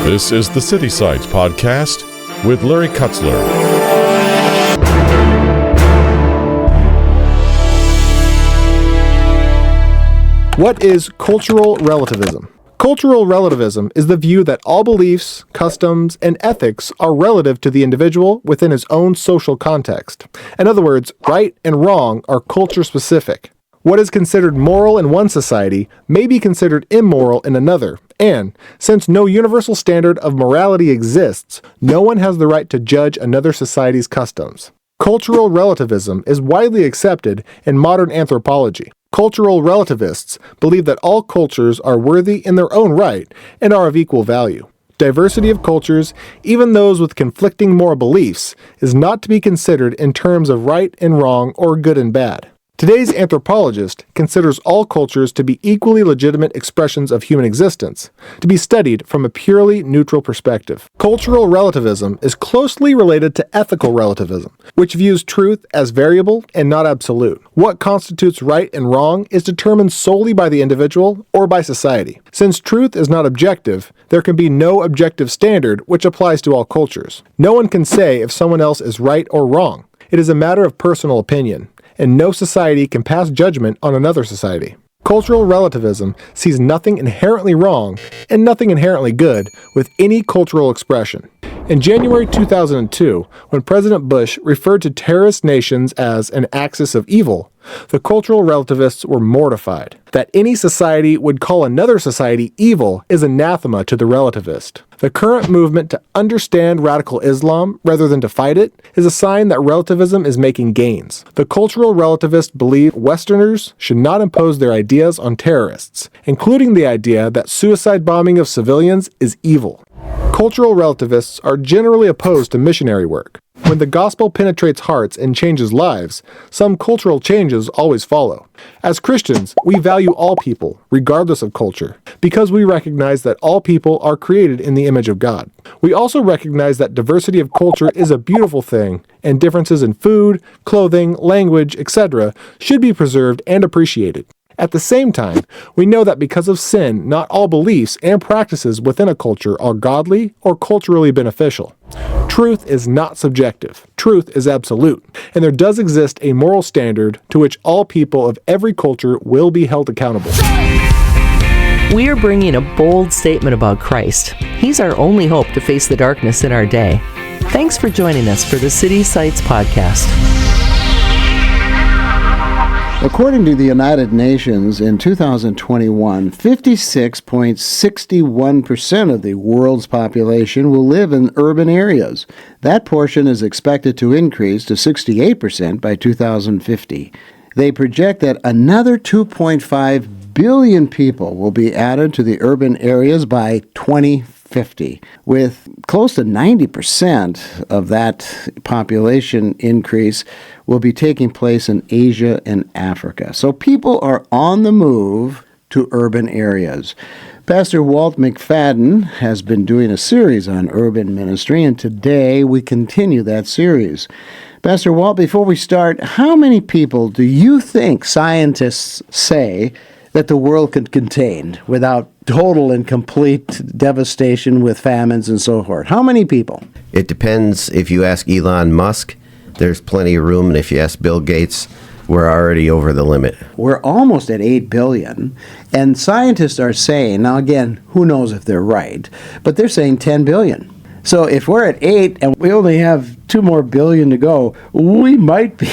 This is the City Sites Podcast with Larry Kutzler. What is cultural relativism? Cultural relativism is the view that all beliefs, customs, and ethics are relative to the individual within his own social context. In other words, right and wrong are culture-specific. What is considered moral in one society may be considered immoral in another, and since no universal standard of morality exists, no one has the right to judge another society's customs. Cultural relativism is widely accepted in modern anthropology. Cultural relativists believe that all cultures are worthy in their own right and are of equal value. Diversity of cultures, even those with conflicting moral beliefs, is not to be considered in terms of right and wrong or good and bad. Today's anthropologist considers all cultures to be equally legitimate expressions of human existence, to be studied from a purely neutral perspective. Cultural relativism is closely related to ethical relativism, which views truth as variable and not absolute. What constitutes right and wrong is determined solely by the individual or by society. Since truth is not objective, there can be no objective standard which applies to all cultures. No one can say if someone else is right or wrong. It is a matter of personal opinion, and no society can pass judgment on another society. Cultural relativism sees nothing inherently wrong and nothing inherently good with any cultural expression. In January 2002, when President Bush referred to terrorist nations as an axis of evil, the cultural relativists were mortified. That any society would call another society evil is anathema to the relativist. The current movement to understand radical Islam rather than to fight it is a sign that relativism is making gains. The cultural relativists believe Westerners should not impose their ideas on terrorists, including the idea that suicide bombing of civilians is evil. Cultural relativists are generally opposed to missionary work. When the gospel penetrates hearts and changes lives, some cultural changes always follow. As Christians, we value all people, regardless of culture, because we recognize that all people are created in the image of God. We also recognize that diversity of culture is a beautiful thing, and differences in food, clothing, language, etc. should be preserved and appreciated. At the same time, we know that because of sin, not all beliefs and practices within a culture are godly or culturally beneficial. Truth is not subjective. Truth is absolute, and there does exist a moral standard to which all people of every culture will be held accountable. We are bringing a bold statement about Christ. He's our only hope to face the darkness in our day. Thanks for joining us for the City Sites Podcast. According to the United Nations, in 2021, 56.61% of the world's population will live in urban areas. That portion is expected to increase to 68% by 2050. They project that another 2.5 billion people will be added to the urban areas by 2050, with close to 90% of that population increase will be taking place in Asia and Africa. So people are on the move to urban areas. Pastor Walt McFadden has been doing a series on urban ministry, and today we continue that series. Pastor Walt, before we start, how many people do you think scientists say that the world could contain without total and complete devastation with famines and so forth? How many people? It depends. If you ask Elon Musk, there's plenty of room, and if you ask Bill Gates, we're already over the limit. We're almost at 8 billion, and scientists are saying, now again, who knows if they're right, but they're saying 10 billion. So if we're at 8 and we only have 2 more billion to go, we might be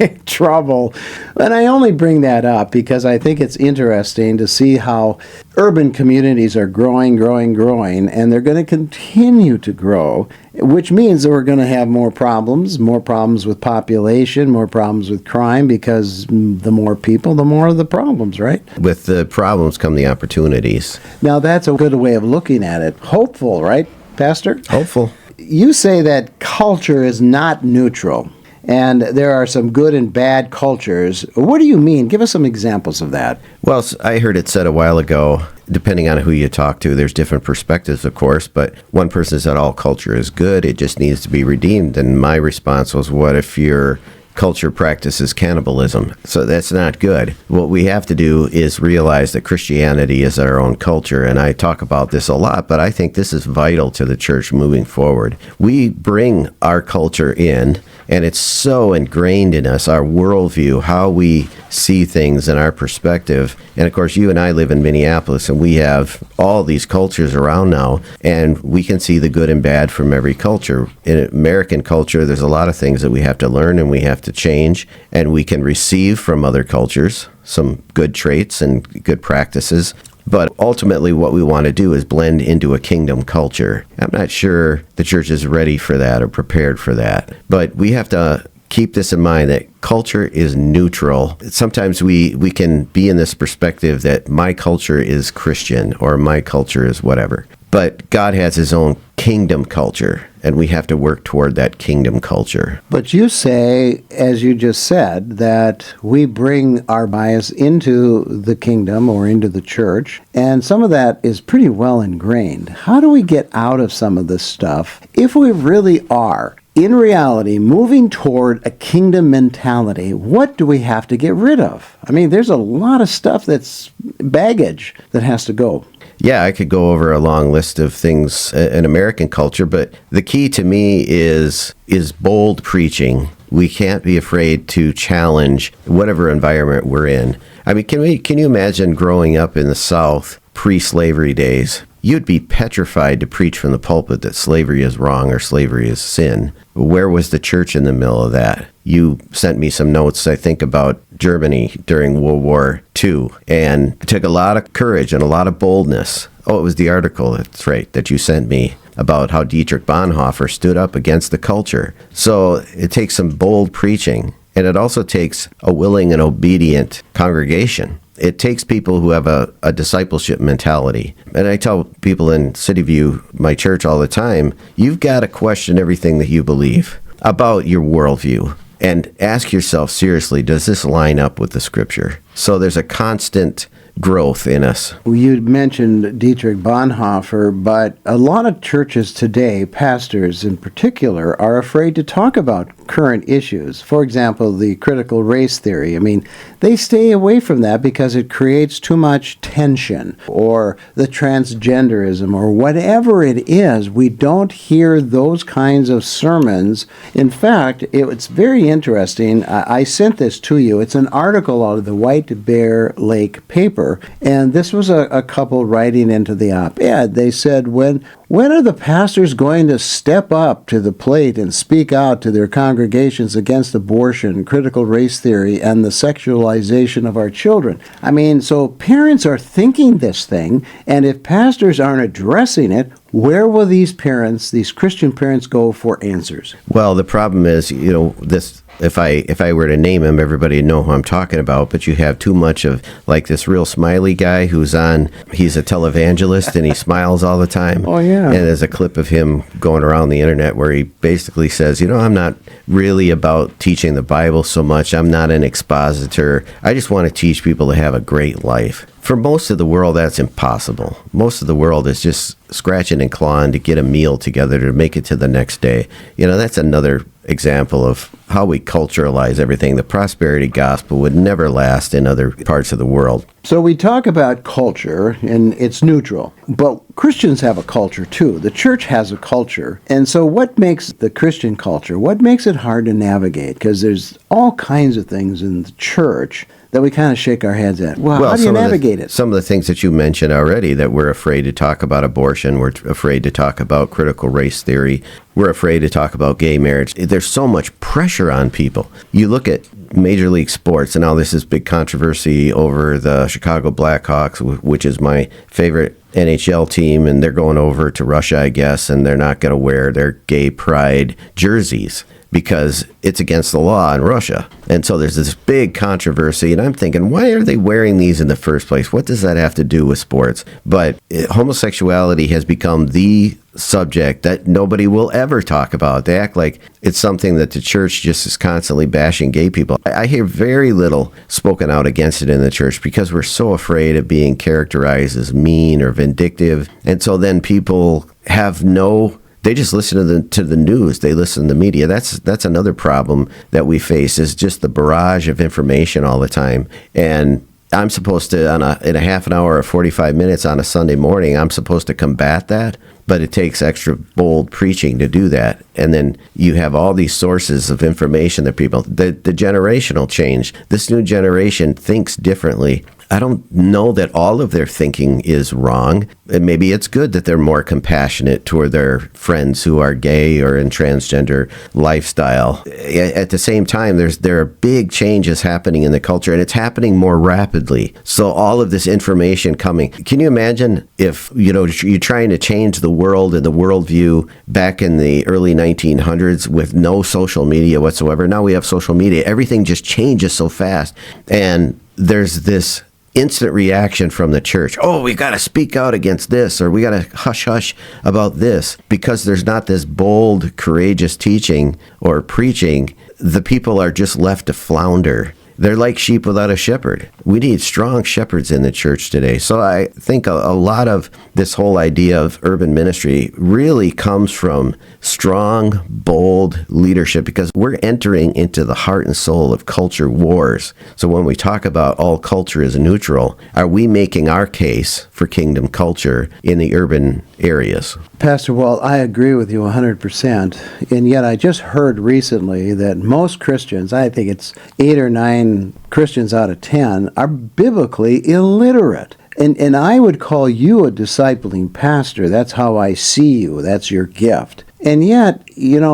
in trouble. And I only bring that up because I think it's interesting to see how urban communities are growing, and they're going to continue to grow, which means that we're going to have more problems with population, more problems with crime, because the more people, the more the problems, right? With the problems come the opportunities. Now that's a good way of looking at it. Hopeful, right, Pastor? Hopeful. You say that culture is not neutral, and there are some good and bad cultures. What do you mean? Give us some examples of that. Well, I heard it said a while ago, depending on who you talk to, there's different perspectives, of course, but one person said all culture is good, it just needs to be redeemed. And my response was, what if you're culture practices cannibalism. So that's not good. What we have to do is realize that Christianity is our own culture. And I talk about this a lot, but I think this is vital to the church moving forward. We bring our culture in, and it's so ingrained in us, our worldview, how we see things and our perspective. And of course, you and I live in Minneapolis, and we have all these cultures around now, and we can see the good and bad from every culture. In American culture, there's a lot of things that we have to learn and we have to change, and we can receive from other cultures some good traits and good practices. But ultimately, what we want to do is blend into a kingdom culture. I'm not sure the church is ready for that or prepared for that. But we have to keep this in mind, that culture is neutral. Sometimes we can be in this perspective that my culture is Christian or my culture is whatever. But God has his own kingdom culture, and we have to work toward that kingdom culture. But you say, as you just said, that we bring our bias into the kingdom or into the church, and some of that is pretty well ingrained. How do we get out of some of this stuff if we really are, in reality, moving toward a kingdom mentality? What do we have to get rid of? I mean, there's a lot of stuff that's baggage that has to go. Yeah, I could go over a long list of things in American culture, but the key to me is bold preaching. We can't be afraid to challenge whatever environment we're in. I mean, can you imagine growing up in the South pre-slavery days? You'd be petrified to preach from the pulpit that slavery is wrong or slavery is sin. Where was the church in the middle of that? You sent me some notes, I think, about Germany during World War II, and it took a lot of courage and a lot of boldness. Oh, it was the article, that's right, that you sent me about how Dietrich Bonhoeffer stood up against the culture. So it takes some bold preaching, and it also takes a willing and obedient congregation. It takes people who have a discipleship mentality. And I tell people in Cityview, my church, all the time, you've got to question everything that you believe about your worldview and ask yourself seriously, does this line up with the scripture? So there's a constant growth in us. You mentioned Dietrich Bonhoeffer, but a lot of churches today, pastors in particular, are afraid to talk about current issues. For example, the critical race theory. I mean, they stay away from that because it creates too much tension, or the transgenderism, or whatever it is. We don't hear those kinds of sermons. In fact, it's very interesting. I sent this to you. It's an article out of the White Bear Lake paper. And this was a couple writing into the op-ed. They said, when are the pastors going to step up to the plate and speak out to their congregations against abortion, critical race theory, and the sexualization of our children? I mean, so parents are thinking this thing, and if pastors aren't addressing it, where will these parents, these Christian parents, go for answers? Well, the problem is, this. If I were to name him, everybody would know who I'm talking about, but you have too much of, like, this real smiley guy he's a televangelist and he smiles all the time. Oh, yeah. And there's a clip of him going around the internet where he basically says, I'm not really about teaching the Bible so much. I'm not an expositor. I just want to teach people to have a great life. For most of the world, that's impossible. Most of the world is just scratching and clawing to get a meal together to make it to the next day. That's another example of how we culturalize everything. The prosperity gospel would never last in other parts of the world. So we talk about culture, and it's neutral, but Christians have a culture too. The church has a culture. And so what makes the Christian culture, what makes it hard to navigate? Because there's all kinds of things in the church that we kind of shake our heads at. Well, how do you navigate it? Some of the things that you mentioned already, that we're afraid to talk about abortion, we're afraid to talk about critical race theory, we're afraid to talk about gay marriage. There's so much pressure on people. You look at Major League Sports, and now this is big controversy over the Chicago Blackhawks, which is my favorite NHL team, and they're going over to Russia, I guess, and they're not going to wear their gay pride jerseys because it's against the law in Russia. And so there's this big controversy, and I'm thinking, why are they wearing these in the first place? What does that have to do with sports? But homosexuality has become the subject that nobody will ever talk about. They act like it's something that the church just is constantly bashing gay people. I hear very little spoken out against it in the church because we're so afraid of being characterized as mean or vindictive. And so then people have no They just listen to the news. They listen to the media. That's another problem that we face, is just the barrage of information all the time. And I'm supposed to, in a half an hour or 45 minutes on a Sunday morning, I'm supposed to combat that. But it takes extra bold preaching to do that. And then you have all these sources of information that people, the generational change. This new generation thinks differently. I don't know that all of their thinking is wrong. And maybe it's good that they're more compassionate toward their friends who are gay or in transgender lifestyle. At the same time, there are big changes happening in the culture, and it's happening more rapidly. So all of this information coming. Can you imagine if, you're trying to change the world and the worldview back in the early 1900s with no social media whatsoever? Now we have social media. Everything just changes so fast. And there's this instant reaction from the church. Oh, we got to speak out against this, or we got to hush about this, because there's not this bold, courageous teaching or preaching. The people are just left to flounder. They're like sheep without a shepherd. We need strong shepherds in the church today. So I think a lot of this whole idea of urban ministry really comes from strong, bold leadership, because we're entering into the heart and soul of culture wars. So when we talk about all culture is neutral, are we making our case for kingdom culture in the urban areas? Pastor Walt, I agree with you 100%. And yet I just heard recently that most Christians, I think it's 8 or 9 Christians out of 10, are biblically illiterate. And I would call you a discipling pastor. That's how I see you. That's your gift. And yet,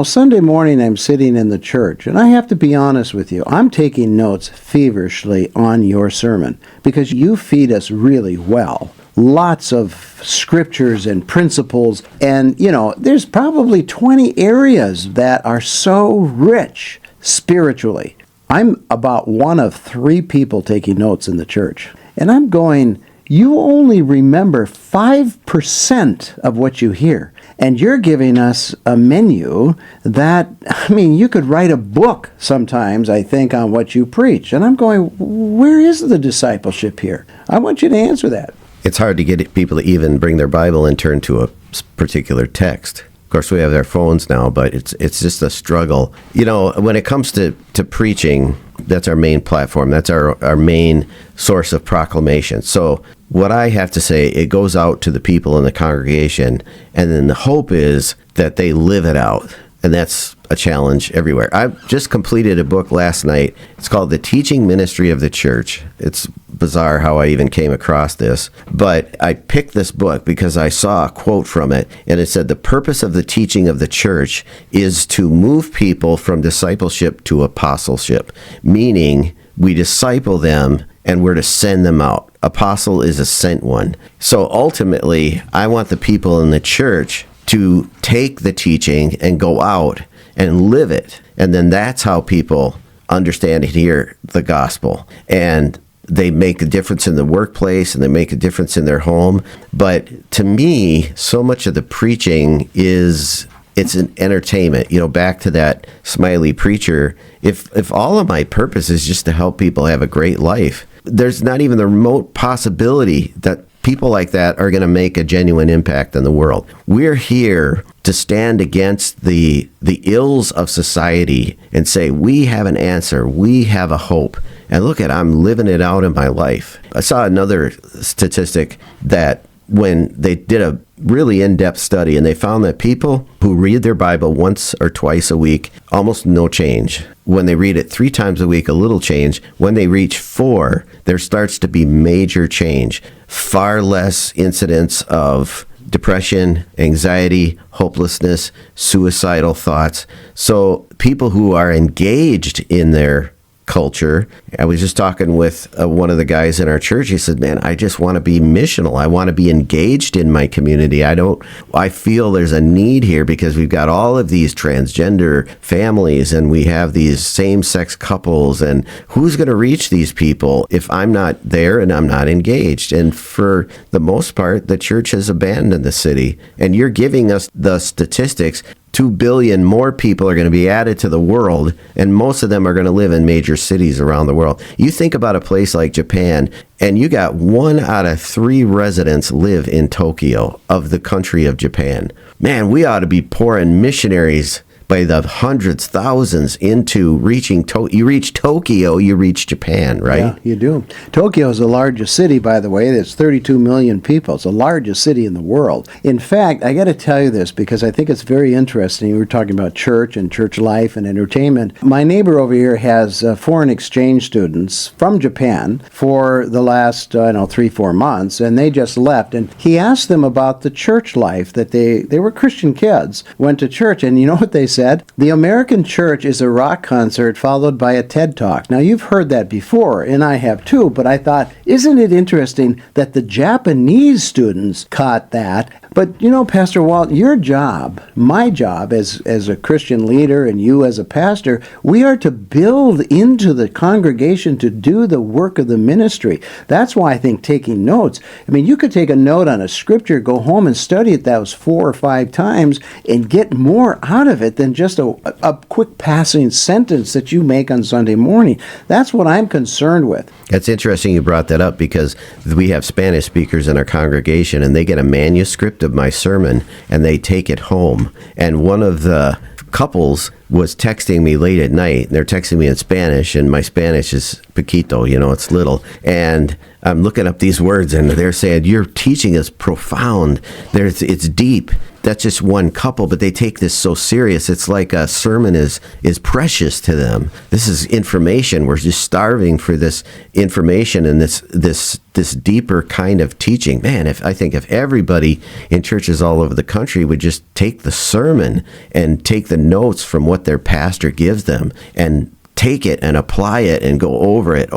Sunday morning I'm sitting in the church, and I have to be honest with you, I'm taking notes feverishly on your sermon, because you feed us really well. Lots of scriptures and principles, and there's probably 20 areas that are so rich spiritually. I'm about one of 3 people taking notes in the church, and I'm going, you only remember 5% of what you hear, and you're giving us a menu that, you could write a book sometimes, I think, on what you preach. And I'm going, where is the discipleship here? I want you to answer that. It's hard to get people to even bring their Bible and turn to a particular text. Of course, we have their phones now, but it's just a struggle. When it comes to preaching, that's our main platform. That's our main source of proclamation. So what I have to say, it goes out to the people in the congregation, and then the hope is that they live it out. And that's a challenge everywhere. I just completed a book last night. It's called The Teaching Ministry of the Church. It's bizarre how I even came across this. But I picked this book because I saw a quote from it, and it said, the purpose of the teaching of the church is to move people from discipleship to apostleship, meaning we disciple them and we're to send them out. Apostle is a sent one. So ultimately, I want the people in the church to take the teaching and go out and live it. And then that's how people understand and hear the gospel. And they make a difference in the workplace, and they make a difference in their home. But to me, so much of the preaching it's an entertainment. Back to that smiley preacher. If all of my purpose is just to help people have a great life, there's not even the remote possibility that people like that are going to make a genuine impact in the world. We're here to stand against the ills of society and say, we have an answer, we have a hope. And look I'm living it out in my life. I saw another statistic that when they did a really in-depth study, and they found that people who read their Bible once or twice a week, almost no change. When they read it 3 times a week, a little change. When they reach 4, there starts to be major change. Far less incidents of depression, anxiety, hopelessness, suicidal thoughts. So people who are engaged in their culture. I was just talking with one of the guys in our church. He said, man, I just want to be missional. I want to be engaged in my community. I feel there's a need here because we've got all of these transgender families, and we have these same-sex couples, and who's going to reach these people if I'm not there and I'm not engaged? And for the most part, the church has abandoned the city. And you're giving us the statistics. 2 billion more people are going to be added to the world, and most of them are going to live in major cities around the world. You think about a place like Japan, and you got 1 out of 3 residents live in Tokyo of the country of Japan. Man, we ought to be pouring missionaries by the hundreds, thousands into reaching you reach Tokyo, you reach Japan, right? Yeah, you do. Tokyo is the largest city, by the way. There's 32 million people. It's the largest city in the world. In fact, I got to tell you this because I think it's very interesting. We were talking about church and church life and entertainment. My neighbor over here has foreign exchange students from Japan for the last, 3-4 months, and they just left. And he asked them about the church life, that they were Christian kids, went to church, and you know what they said? The American church is a rock concert followed by a TED Talk. Now, you've heard that before, and I have too, but I thought, isn't it interesting that the Japanese students caught that? But, Pastor Walt, your job, my job as a Christian leader and you as a pastor, we are to build into the congregation to do the work of the ministry. That's why I think taking notes, you could take a note on a scripture, go home and study it those 4 or 5 times and get more out of it than just a quick passing sentence that you make on Sunday morning. That's what I'm concerned with. It's interesting you brought that up because we have Spanish speakers in our congregation, and they get a manuscript of my sermon and they take it home. And one of the couples was texting me late at night. They're texting me in Spanish, and my Spanish is poquito, it's little. And I'm looking up these words, and they're saying, your teaching is profound. It's deep. That's just one couple, but they take this so serious. It's like a sermon is precious to them. This is information. We're just starving for this information and this deeper kind of teaching. Man, I think if everybody in churches all over the country would just take the sermon and take the notes from what their pastor gives them and take it and apply it and go over it.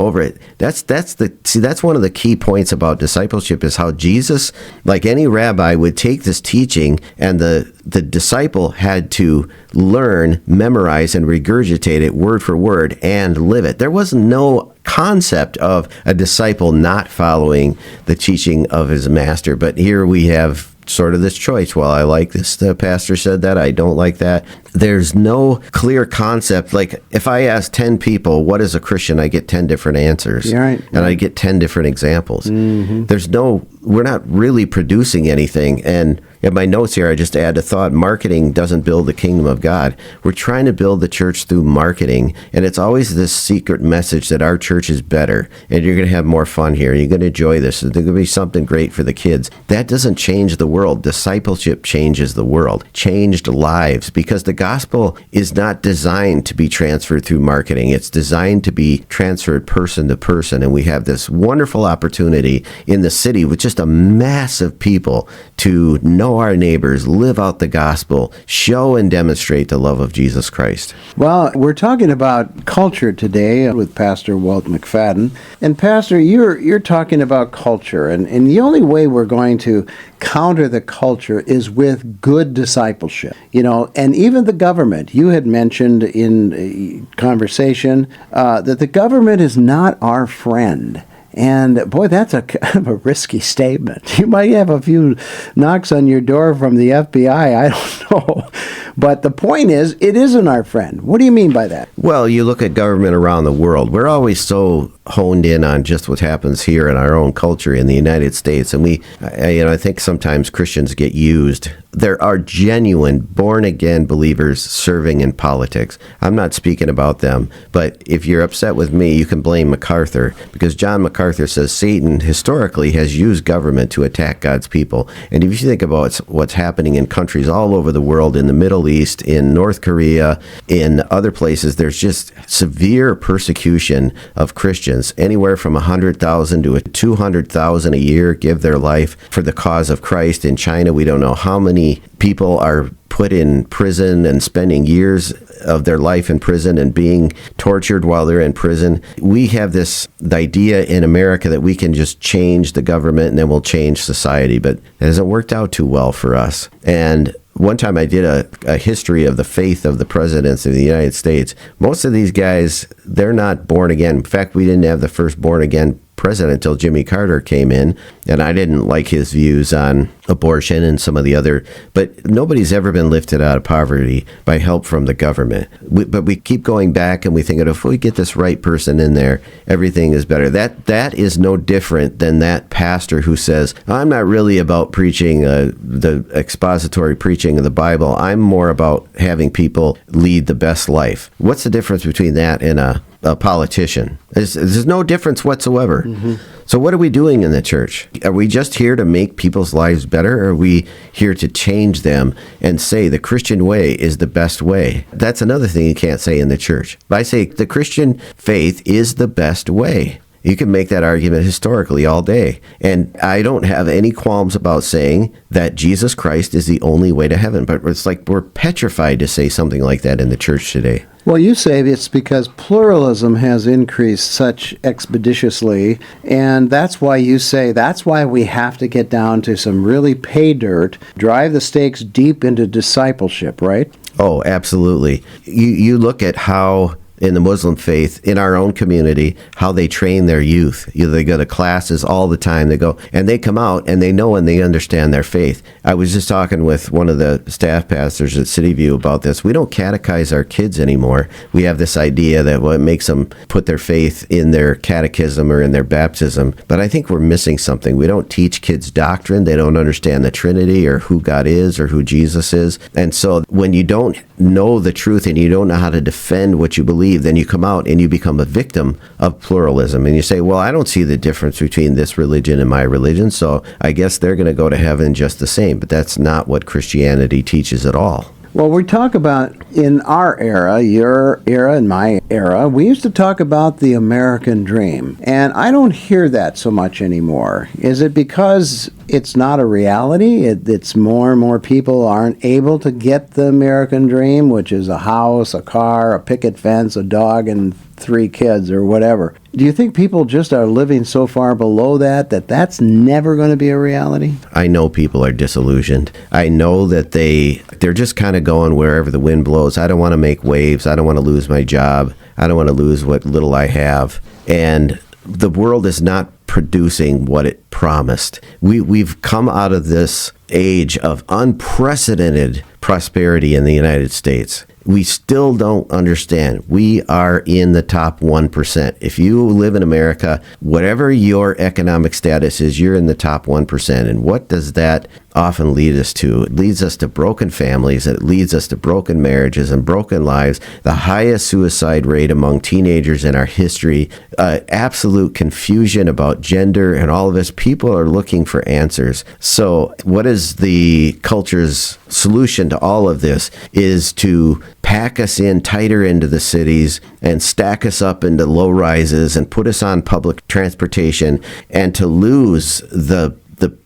That's one of the key points about discipleship is how Jesus, like any rabbi, would take this teaching, and the disciple had to learn, memorize, and regurgitate it word for word and live it. There was no concept of a disciple not following the teaching of his master. But here we have sort of this choice. Well, I like this. The pastor said that. I don't like that. There's no clear concept. Like if I ask 10 people, what is a Christian? I get 10 different answers. Right. And I get 10 different examples. Mm-hmm. We're not really producing anything. And in my notes here, I just add a thought. Marketing doesn't build the kingdom of God. We're trying to build the church through marketing. And it's always this secret message that our church is better. And you're going to have more fun here. You're going to enjoy this. There's going to be something great for the kids. That doesn't change the world. Discipleship changes the world. Changed lives. Because the gospel is not designed to be transferred through marketing. It's designed to be transferred person to person. And we have this wonderful opportunity in the city with just a massive people to know our neighbors, live out the gospel, show and demonstrate the love of Jesus Christ. Well, we're talking about culture today with Pastor Walt McFadden. And Pastor, you're talking about culture. And the only way we're going to counter the culture is with good discipleship. And even the government, you had mentioned in conversation that the government is not our friend. And boy, that's a kind of a risky statement. You might have a few knocks on your door from the FBI, I don't know. But the point is, it isn't our friend. What do you mean by that? Well, you look at government around the world. We're always so honed in on just what happens here in our own culture in the United States. And I think sometimes Christians get used. There are genuine born-again believers serving in politics. I'm not speaking about them, but if you're upset with me, you can blame MacArthur, because John MacArthur says Satan historically has used government to attack God's people. And if you think about what's happening in countries all over the world, in the Middle East, in North Korea, in other places, there's just severe persecution of Christians. Anywhere from 100,000 to 200,000 a year give their life for the cause of Christ. In China, we don't know how many people are put in prison and spending years of their life in prison and being tortured while they're in prison. We have the idea in America that we can just change the government and then we'll change society, but it hasn't worked out too well for us. And one time I did a history of the faith of the presidents of the United States. Most of these guys, they're not born again. In fact, we didn't have the first born again president until Jimmy Carter came in, and I didn't like his views on abortion and some of the other, but nobody's ever been lifted out of poverty by help from the government. But we keep going back and we think, if we get this right person in there, everything is better. That is no different than that pastor who says, I'm not really about preaching the expository preaching of the Bible. I'm more about having people lead the best life. What's the difference between that and a politician? There's no difference whatsoever. Mm-hmm. So what are we doing in the church? Are we just here to make people's lives better? Or are we here to change them and say the Christian way is the best way? That's another thing you can't say in the church. I say the Christian faith is the best way. You can make that argument historically all day. And I don't have any qualms about saying that Jesus Christ is the only way to heaven. But it's like we're petrified to say something like that in the church today. Well, you say it's because pluralism has increased such expeditiously, and that's why you say that's why we have to get down to some really pay dirt, drive the stakes deep into discipleship, right? Oh, absolutely. You look at how in the Muslim faith, in our own community, how they train their youth. They go to classes all the time. They go, and they come out and they know and they understand their faith. I was just talking with one of the staff pastors at Cityview about this. We don't catechize our kids anymore. We have this idea that it makes them put their faith in their catechism or in their baptism. But I think we're missing something. We don't teach kids doctrine. They don't understand the Trinity or who God is or who Jesus is. And so when you don't know the truth and you don't know how to defend what you believe, then you come out and you become a victim of pluralism. And you say, well, I don't see the difference between this religion and my religion, so I guess they're going to go to heaven just the same. But that's not what Christianity teaches at all. Well, we talk about, in our era, your era and my era, we used to talk about the American dream. And I don't hear that so much anymore. Is it because it's not a reality? It's more and more people aren't able to get the American dream, which is a house, a car, a picket fence, a dog, and 3 kids or whatever. Do you think people just are living so far below that that's never going to be a reality? I know people are disillusioned. I know that they're just kind of going wherever the wind blows. I don't want to make waves. I don't want to lose my job. I don't want to lose what little I have. And the world is not producing what it promised. We've come out of this age of unprecedented prosperity in the United States. We still don't understand. We are in the top 1%. If you live in America, whatever your economic status is, you're in the top 1%. And what does that often lead us to? It leads us to broken families. It leads us to broken marriages and broken lives. The highest suicide rate among teenagers in our history. Absolute confusion about gender and all of this. People are looking for answers. So what is the culture's solution to all of this? Is to pack us in tighter into the cities and stack us up into low rises and put us on public transportation, and to lose the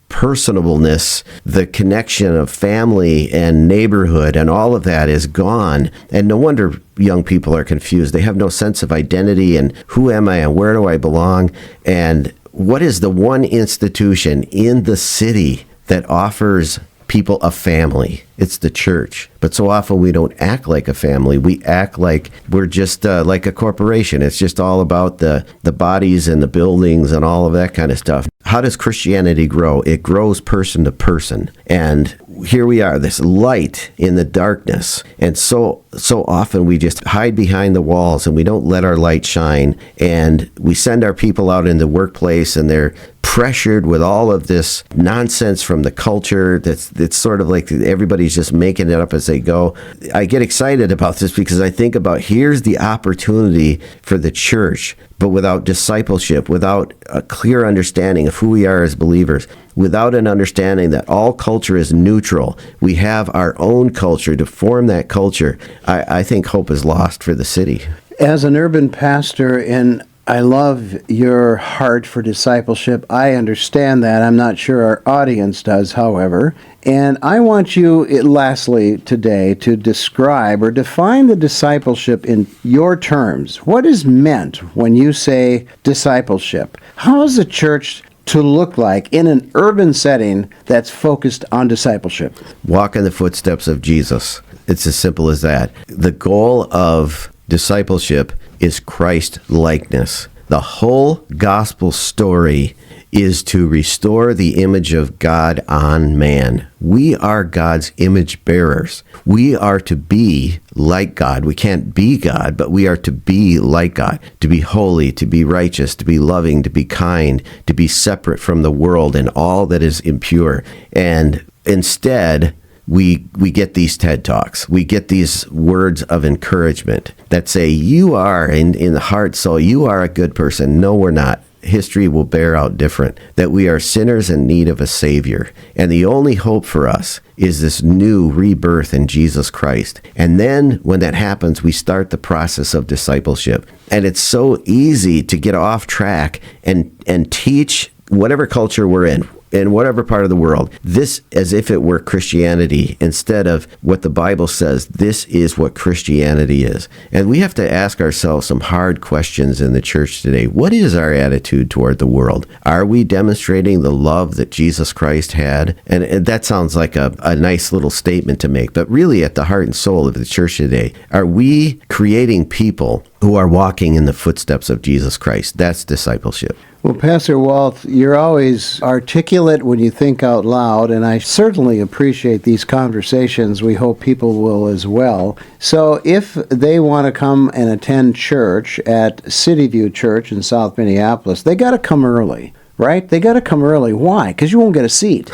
personableness, the connection of family and neighborhood, and all of that is gone. And no wonder young people are confused. They have no sense of identity and who am I and where do I belong? And what is the one institution in the city that offers people a family? It's the church. But so often we don't act like a family. We act like we're just like a corporation. It's just all about the bodies and the buildings and all of that kind of stuff. How does Christianity grow? It grows person to person. And here we are, this light in the darkness. And so often we just hide behind the walls and we don't let our light shine. And we send our people out in the workplace and they're pressured with all of this nonsense from the culture. It's sort of like everybody's just making it up as they go. I get excited about this because I think about here's the opportunity for the church, but without discipleship, without a clear understanding of who we are as believers, without an understanding that all culture is neutral, we have our own culture to form that culture. I think hope is lost for the city. As an urban pastor, and I love your heart for discipleship. I understand that. I'm not sure our audience does, however. And I want you, lastly, today, to describe or define the discipleship in your terms. What is meant when you say discipleship? How is the church to look like in an urban setting that's focused on discipleship? Walk in the footsteps of Jesus. It's as simple as that. The goal of discipleship is Christ likeness. The whole gospel story is to restore the image of God on man. We are God's image bearers. We are to be like God. We can't be God, but we are to be like God, to be holy, to be righteous, to be loving, to be kind, to be separate from the world and all that is impure. And instead, we get these TED Talks. We get these words of encouragement that say, you are, in the heart, soul, you are a good person. No, we're not. History will bear out different, that we are sinners in need of a Savior. And the only hope for us is this new rebirth in Jesus Christ. And then when that happens, we start the process of discipleship. And it's so easy to get off track and teach whatever culture we're in whatever part of the world, this as if it were Christianity instead of what the Bible says. This is what Christianity is. And we have to ask ourselves some hard questions in the church today. What is our attitude toward the world? Are we demonstrating the love that Jesus Christ had? And that sounds like a nice little statement to make, but really at the heart and soul of the church today, are we creating people who are walking in the footsteps of Jesus Christ? That's discipleship. Well, Pastor Walt, you're always articulate when you think out loud, and I certainly appreciate these conversations. We hope people will as well. So if they want to come and attend church at Cityview Church in South Minneapolis, they got to come early. Right? They got to come early. Why? Because you won't get a seat.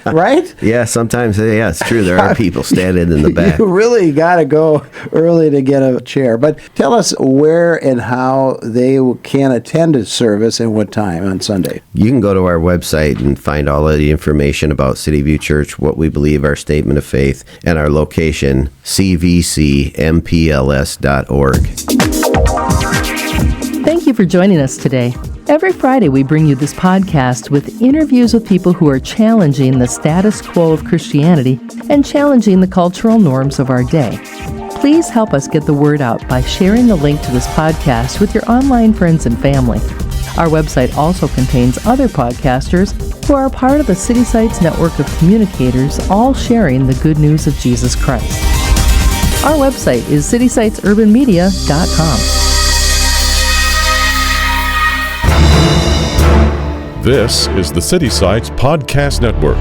Right? Yeah, sometimes, yeah, it's true. There are people standing in the back. You really got to go early to get a chair. But tell us where and how they can attend a service and what time on Sunday. You can go to our website and find all of the information about Cityview Church, what we believe, our statement of faith, and our location, cvcmpls.org. Thank you for joining us today. Every Friday, we bring you this podcast with interviews with people who are challenging the status quo of Christianity and challenging the cultural norms of our day. Please help us get the word out by sharing the link to this podcast with your online friends and family. Our website also contains other podcasters who are part of the City Sites network of communicators, all sharing the good news of Jesus Christ. Our website is citysitesurbanmedia.com. This is the City Sites Podcast Network.